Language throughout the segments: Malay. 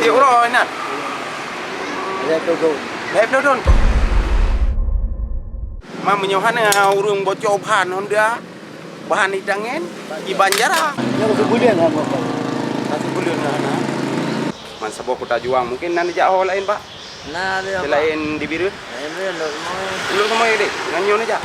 Triệu rồi nè. Lep turun. Lep turun. Ma menyohan urung bocor bahan Honda. Bahan idangen di Banjara. Ya sebulan kan apa? Masih bulan na. Man sabo Kota Juang mungkin nan jauh lain, Pak. Nah, dia Selain di Biru. Ini lo mau. Lu kemana ini? Nganyon aja.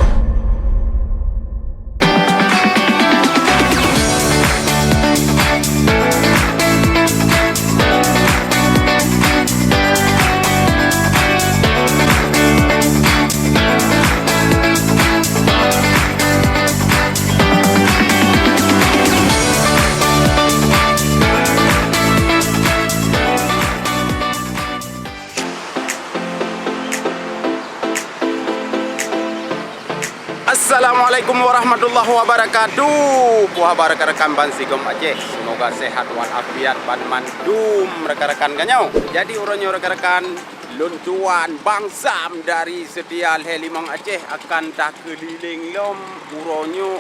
Assalamualaikum warahmatullahi wabarakatuh. Wahai rekan-rekan Bansigom Aceh, semoga sehat walafiat ban mandum rekan-rekan ganyau. Jadi uronyo rekan-rekan luntuan bangsam dari setial Helimong Aceh akan tak keliling lom uronyo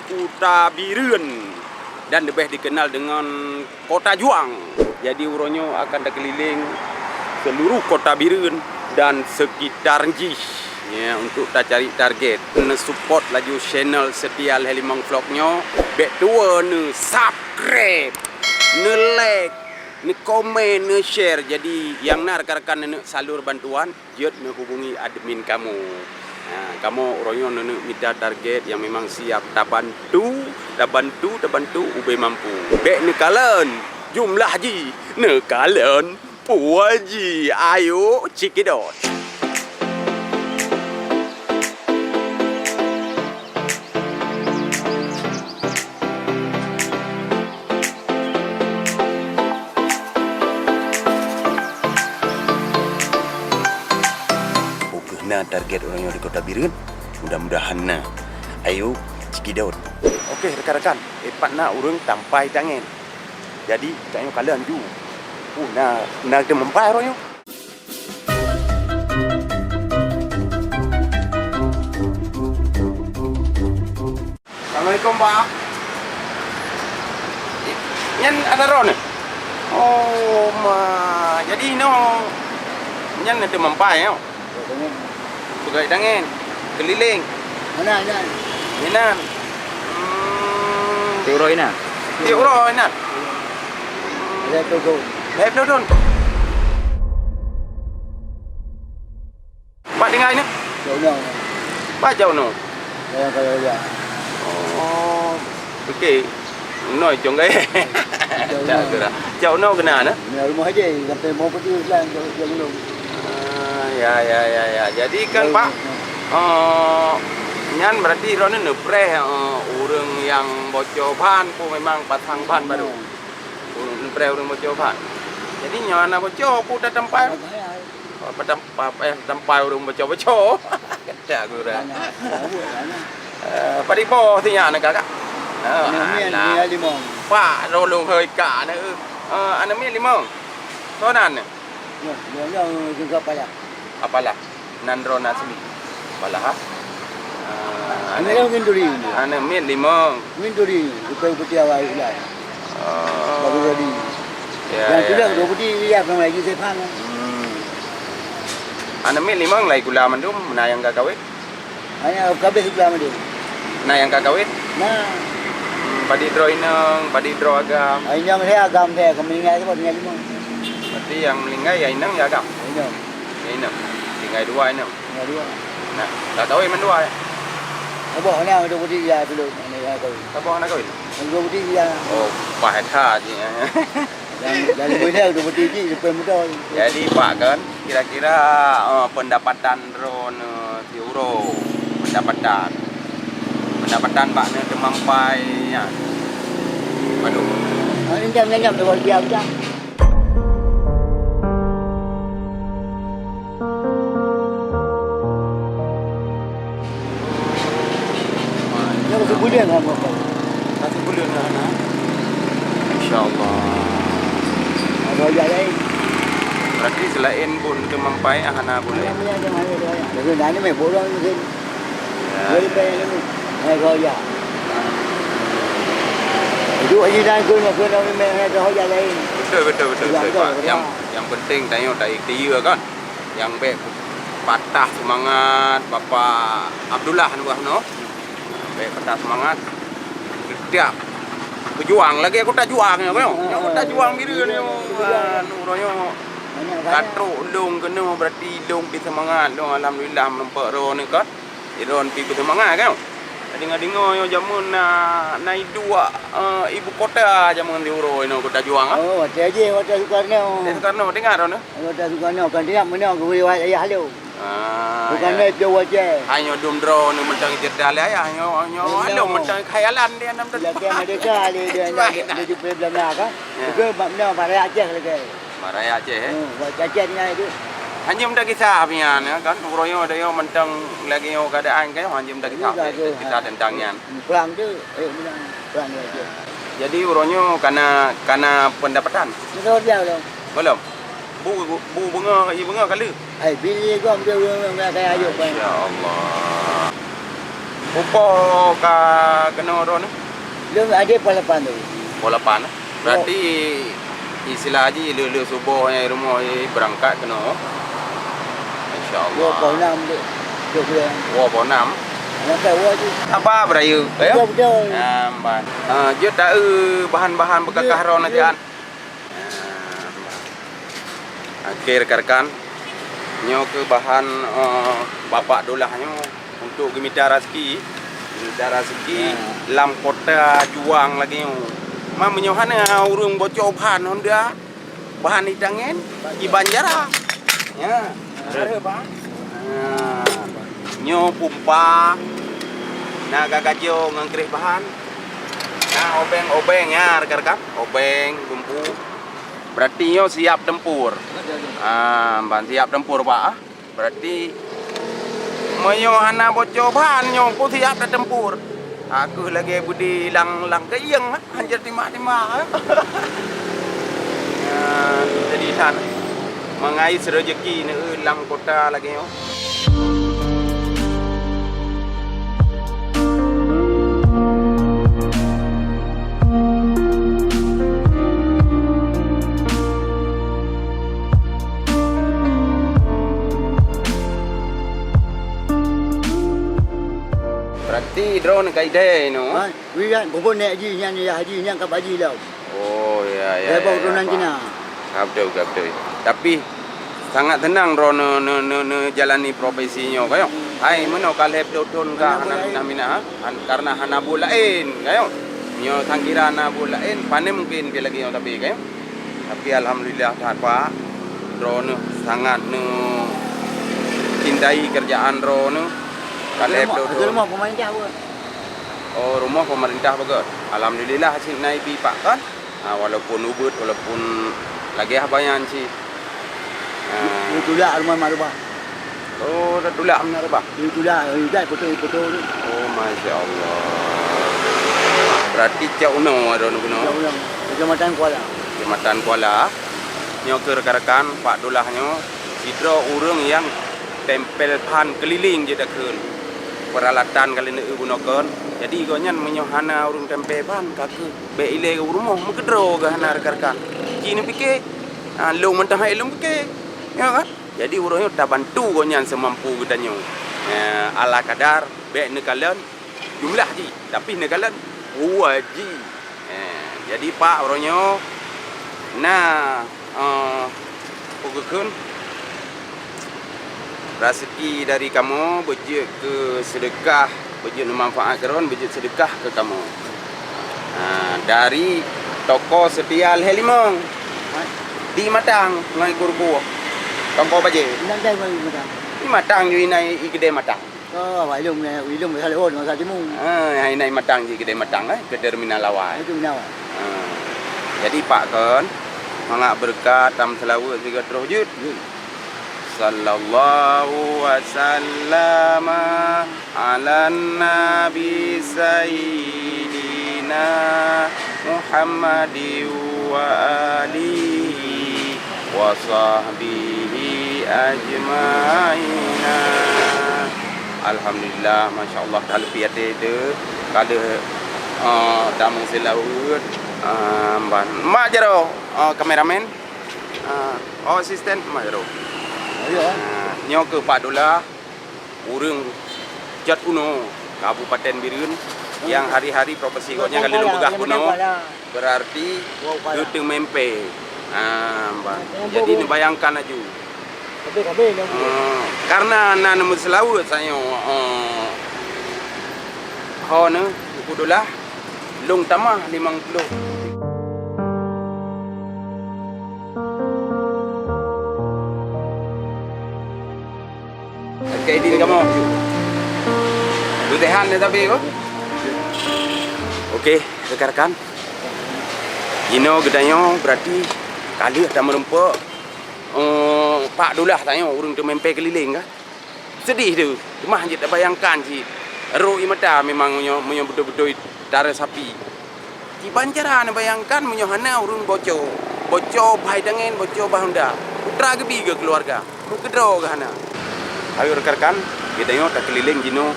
Kota Birun dan lebih dikenal dengan Kota Juang. Jadi uronyo akan tak keliling seluruh Kota Birun dan sekitar Jih. Ya, untuk tak cari target, support laju channel setial Helimong vlognya, bek tua ne subscribe, ne like, ne komen, ne share. Jadi yang nak rekan-rekan ne salur bantuan, jut ne hubungi admin kamu. Nah, kamu orangnya ne minta target yang memang siap tak bantu ube mampu. Bek ne kalen jumlah ji, ne kalen puaji. Ayo cikidot. Target orangnya di Kota Birun, mudah-mudahan na. Ayo cikidot. Okey rekan-rekan, epat nak urang tampai tangan. Jadi tanya kalian ju. Na kita mempai orangnya. Assalamualaikum Pak. Nyan ada ron. Oh ma, jadi no nyan ada mempai yo. Pegai tangan, keliling. Mana? Minan. Tiuroi na. Tiuroi na. Lep turun. Lep turun. Pak dengar ni? Jauh. Pak jauh no. Ya kalau ya. Oh, okey. Noi jong gai. Jauh no kena na? Ya rumah aja, sampai mau pergi lang jauh. Ya. Jadi kan Pak, nyan berarti rone nepreh urang yang bocor ban pu memang pasang ban baru. Urang nepreh urang bocor ban. Jadi nyana bocor pu dah tempai. Tempai urang bocor. Kata gura. Padi po tinya nak kakak. Ni limong. Pak rolong hơi cả nữa. Anh mi limong. Thôi nan. Ya, juga payah. Apalah nandro nasmi apalah Ini yang minduri ini. Ana min limong Minduri supaya putih awal sudah. Baru jadi. Ya. Yang sudah dua putih lihat yang lagi sepan. Ana min limong lai gula mandum na yang kakawit. Hanya kabeh sebelah mana? Na yang kakawit. Nah, Padi dro inang, padi dro agam. yang saya agam saya kemeninggal itu dengan limong. Berarti yang melinggai ya inang ya agam. Ini. Ya inang. Tinggal dua inang. Yang dua. Nah, tak tahu yang dua ya. Apa ni dua putih ya dulu. Ini ya kau. Apa nak kawit? Dua putih ya. Oh, pahet ha je. Dari mana dua putih je supaya mudah. Jadi Pak kan kira-kira pendapatan ron euro pendapatan Pak ni termampai ya. Aduh. Ini jam tu dia jam. Yang sebulan kan apa? Satu bulan lah nak. InsyaAllah. Ada lain. Berarti selain pun termampai hana boleh. Jadi nani mai borong ni. Jadi pengen ni. Roya. Itu aja dan kun ni mai ada hoja lain. betul Pak. Yang penting tengok dari dia kan. Yang baik patah semangat Bapak Abdullah no. Baik patah semangat. Setiap berjuang lagi aku tak juang ya kan. Aku tak juang biru ni. Uronya katruk long kena berarti long pi semangat dong alhamdulillah nampak ro ni kan. Iron pi semangat kan. Dengar-dengar yo jamun na dua ibu kota jamun di Uro ino kota juang ah. Oh, hotel Soekarno. Soekarno dengar ro. Hotel Soekarno kan dia mana ke wilayah ayah lu. Bukan itu wajah. Hanya dum dro ni mentang jerdal ayah nyo alo mentang khayalan dia nam Lagi ada kali dia di belakang kan. Itu mana Maraya Aceh lagi. Maraya Aceh Aceh ni itu. Hanya mendak kisah pian kan Uroyo ada yo mentang lagi yo keadaan kan hanya mendak kisah tentangnya. Perang tu perang dia. Jadi Uronyo karena pendapatan. Betul dia belum. Belum. Bu bunga kali. Pilih gom dia kayak ayo kan. Ya Allah. Upo ka kena ron. Lu ada palapan tu. Palapan. Berarti istilah haji lulu subuh yang rumah berangkat kena. Insya-Allah. 26 tu dia. 26. Nampak tu. Apa berayu? Betul. Nampak. Dia tak bahan-bahan bekakah ron nanti an. Okey rekan-rekan. Nyo ke bahan Bapak Dolahnya untuk gemita rezeki. Gemita rezeki lam kota juang lagi nyo. Mamanya hana urung bocor bahan Honda. Bahan hidangan di Banjara. Ya. Ada Pak. Nyo pumpa. Nah gagajo ngangkrih bahan. Nah obeng ya rekan-rekan. Obeng bumbu. Berarti nyo siap tempur. Bahan siap tempur Pak. Berarti menyo hana bocor bahan nyo pun siap dah tempur. Aku lagi budi lang keyeng hanjar timah-timah. Jadi sana mengais rezeki ni lang kota lagi nyo. Berarti drone kaidai no. Wiran bubun naik haji yang kat haji lau. Oh ya. Dia bawa turunan Cina. Betul. Tapi sangat tenang drone ne jalani profesinya kayo. Hai meno kalep dotun ka namina karena hana bulain kayo. Nyo sangkira hana bulain panen mungkin dia lagi tapi kayo. Tapi alhamdulillah Pak drone sangat cintai kerjaan drone. Rumah pemerintah pun. Oh, rumah pemerintah bagus. Alhamdulillah hasil naik pipa kan. Walaupun ubud, walaupun lagi bayan sih. Tulak rumah mak rumah. Oh, dah tulak mana bah? Tulak, ikat foto tu. Oh, masya-Allah. Berarti cak uno ada guna. Kecamatan Kuala. Kecamatan Kuala. Nyo ke rekan-rekan Pak Dulahnya sidro urang yang tempel pan keliling je dak keun. Peralatan kali ni gunakan. Jadi gonyan menyohana urung tempe pan kaki be ile ke rumah mengkedro ke hana rekan-rekan. Kini fikir lu mentah ilmu fikir. Ya kan? Jadi urangnya tak bantu gonyan semampu gedanyo. Ala kadar be nekalan jumlah ji tapi nekalan waji. Jadi Pak urangnya pugukun rezeki dari kamu bejek ke sedekah, bejek memanfaat keron, bejek sedekah ke kamu. Dari toko setia Al-Helimong di Matang, ngai kurku. Toko baje. Nanti Matang. Di Matang di nai gede Matang. Oh, Wilung saya lewat masa timu. Hai nai Matang di gede Matang ke terminal awal. Itu minawai. Jadi Pak kan, mangak berkat tam selawat juga terus jut. Sallallahu wasallam ala nabi sayyidina Muhammadi wa alihi wa sahbihi ajmaina. Alhamdulillah, masya-Allah kalau piate itu kalau damung selawat Ban. Mak jero kameramen. Asisten mak jero. Ayo. Nyo ke Pak Dola urang Jat Uno Kabupaten Birun yang hari-hari profesi koknya kali lu begah kuno berarti gedeng mempe. Ban. Jadi dibayangkan aja. Kabeh Karena nanu selalu saya hone kudolah long tamah 50. Kayak ini kamu. Lutehan ya tapi kok. Oke, rekan-rekan. Ino gedanyo berarti kali ada merempak Pak Dolah tanya urang tu mempe keliling kan. Sedih tu. Cuma je tak bayangkan si ro imata memang munyo betul-betul darah sapi. Di Banjaran bayangkan munyo hana urang bocor. Bocor bahai dangen, bocor bahunda. Putra gebi ke keluarga. Ku kedro ke hana. Ayo rekan-rekan, kita tak keliling jino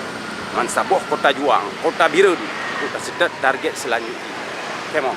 Mansaboh Kota Juang, Kota Birun. Kita sedot target selanjutnya. Kemo.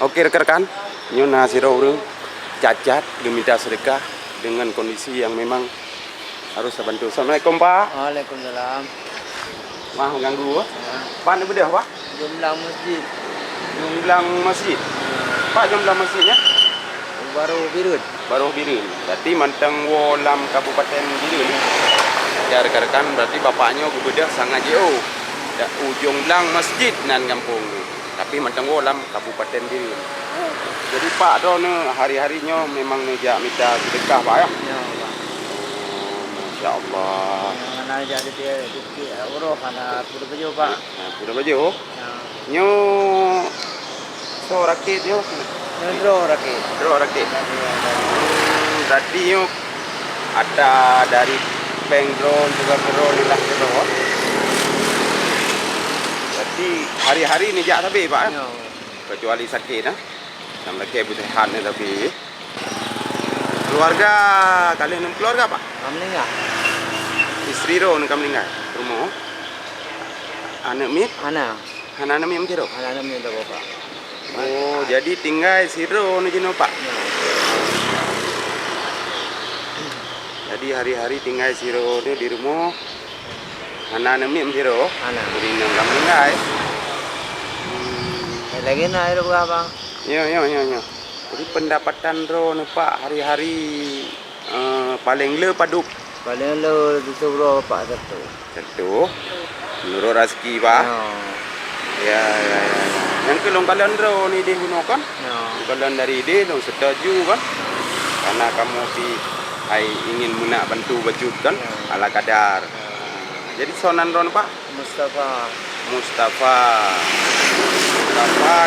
Oke rekan-rekan, nyona siro urang cacat diminta sedekah dengan kondisi yang memang harus terbantu. Assalamualaikum Pak. Waalaikumsalam. Maaf ganggu. Pak ni bedah Pak? Jumlah masjid Jumlah masjid. Pak jumlah masjidnya? baru Birun. Baru Birun. Berarti mantang wolam Kabupaten Birun. Ya rekan-rekan, berarti bapaknya bedah sangat jauh. Ujung belang masjid nan kampung. Tapi mantang wolam Kabupaten Birun. Jadi Pak tu hari-harinya memang nejak minta sedekah Pak ya. Ya, Pak. Masya Allah. Mana jadi dia urus ana kudu baju, Pak. Sudah baju. Ya. Nyo so rakit yo. Nyendro rakit. Terus rakit. Berarti nyo ada dari Pengdron juga drone lah gitu. Berarti hari-hari nejak tapi Pak. Ya. Kecuali sakit nah. Sama kebutuhan tapi keluarga kalian keluarga Pak. Meninggal. Istri ro nak meninggal. Rumah. Anak mit, Ana. anak mit mesti ro. Ana minta Bapak. Oh, jadi tinggal siro ni jeno Pak. Ya. Jadi hari-hari tinggal siro ni di rumah. Anak mit mesti ro. Ana. Jadi nang meninggal. Lagi na iro Bang. Ya. Jadi pendapatan ro ni Pak hari-hari paling le paduk Paling lo disuruh Bapak satu. satu. Menurut rezeki Pak. Ya. Ya. Yang kelong kalian ro ni digunakan. Ya. Kalian dari dia dong setuju kan? Karena kamu ingin menak bantu bajut kan? Ala kadar. Jadi sonan ron Pak Mustafa. Mustafa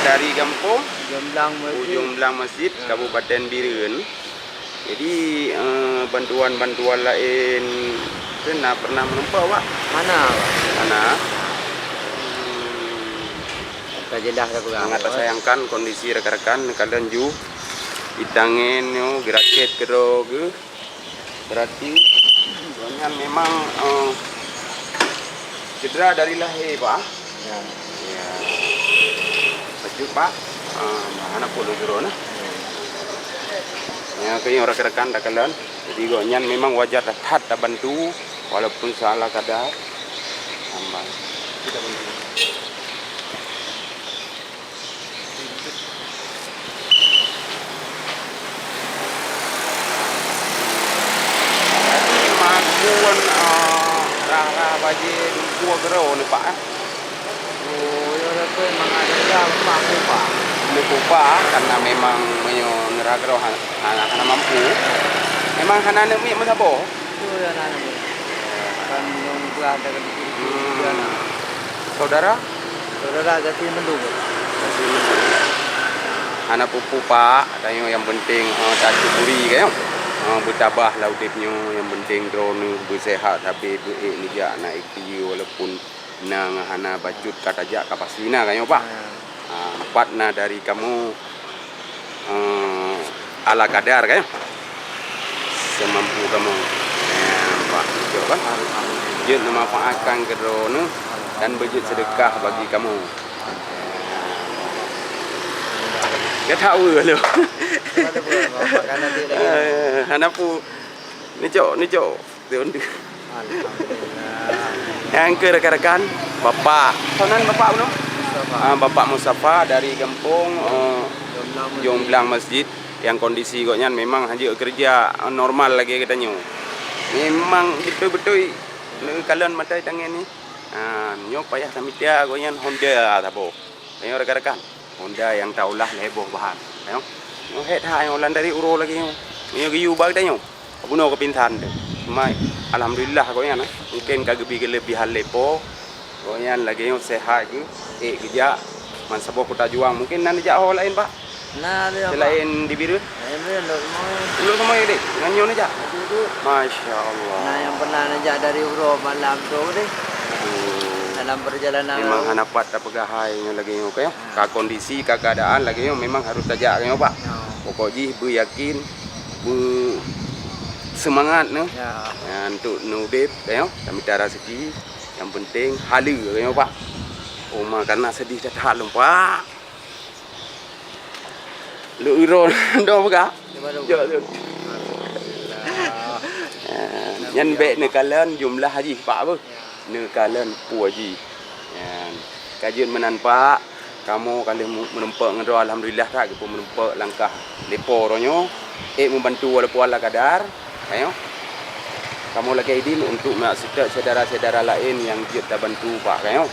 dari kampung Jumlang masjid. Ujung Belang Masjid Kabupaten Birun. Jadi bantuan-bantuan lain pernah menempuh Pak? Mana, Pak? Karena Tak jelas aku sangat sayangkan kondisi rekan-rekan kalian ju ditangin yo geraket kero ke berarti soalnya memang cedera dari lahir Pak. Ya. Ya. Baju Pak, anak puluh kero nah. Ya kayaknya rekan-rekan dah kalian. Jadi gonyan memang wajar tak bantu walaupun salah kadar. Tambah. Kita bantu. Makuan rara bajin gua kero ni Pak. Oh, ya aku memang ada dah Pak. Lupa karena memang ngeragro anak mampu. Memang anak mi masabo. Itu ya nanti. kan yang berada di sini. Saudara? Saudara kasih mendung. Anak pupu pak, tanya yang penting tak curi kan? Bertabah lautnya yang penting drone bersehat tapi ni dia nak ikti walaupun nang hana bacut kata jak kapasina kan pak. Empat na dari kamu ala kadar kan? Semampu kamu. Pak, jauh kan? Dia memanfaatkan ke drone dan budget sedekah bagi kamu. Dia tahu lu. Anak pu ni cok yang ke rekan-rekan bapak sonan bapak no bapak Mustafa dari kampung Jomblang Masjid yang kondisi koknya memang hanya kerja normal lagi katanya memang betul-betul kalian mata tangan ni nyo payah kami dia koknya Honda tapo ayo rekan-rekan Honda yang taulah leboh bahan ayo hết hai lần dari uro lagi nyo giu bag tanya puno kepintahan mai alhamdulillah koknya mungkin kagak kelebihan lepo koknya lagi nyo sehat kerja man sabo kota juang mungkin nanti jauh lain pak selain di biru lu semua ini dengan nyo aja masya Allah nah yang pernah aja dari uro malam tu deh dalam perjalanan memang anak pat pegahai lagi nyo kayak kondisi keadaan lagi nyo memang harus tajak nyo pak pokoknya yakin semangat no untuk nudip kayak kami cara segi yang penting halu kayak pak karena sedih dah lom pak lu iron do pak nhân bệ ne kalian jumlah haji pak bu ne kalian pu haji kajian menan pak kamu kali menempak ngero alhamdulillah tak kita menempak langkah lepo ronyo membantu walaupun ala kadar ayo kamu lagi idin untuk saudara-saudara lain yang kita bantu pak ayo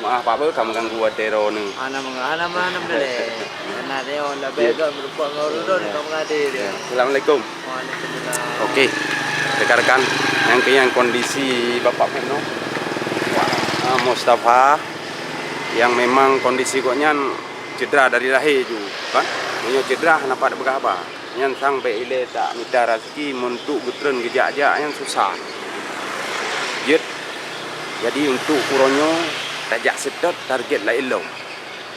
maaf pak bu kamu kan gua tero ni anak mana boleh karena dia orang bega merupakan ngorudon kamu hadir Assalamualaikum. Waalaikumsalam. Okey rekan-rekan yang kondisi bapak Meno Mustafa yang memang kondisi koknya cedera dari lahir tu kan punya cedera nampak ada berapa yang sampai ile tak minta rezeki untuk getren gejak-gejak yang susah jadi untuk kuronyo tajak sedot target lain lo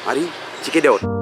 mari cikidot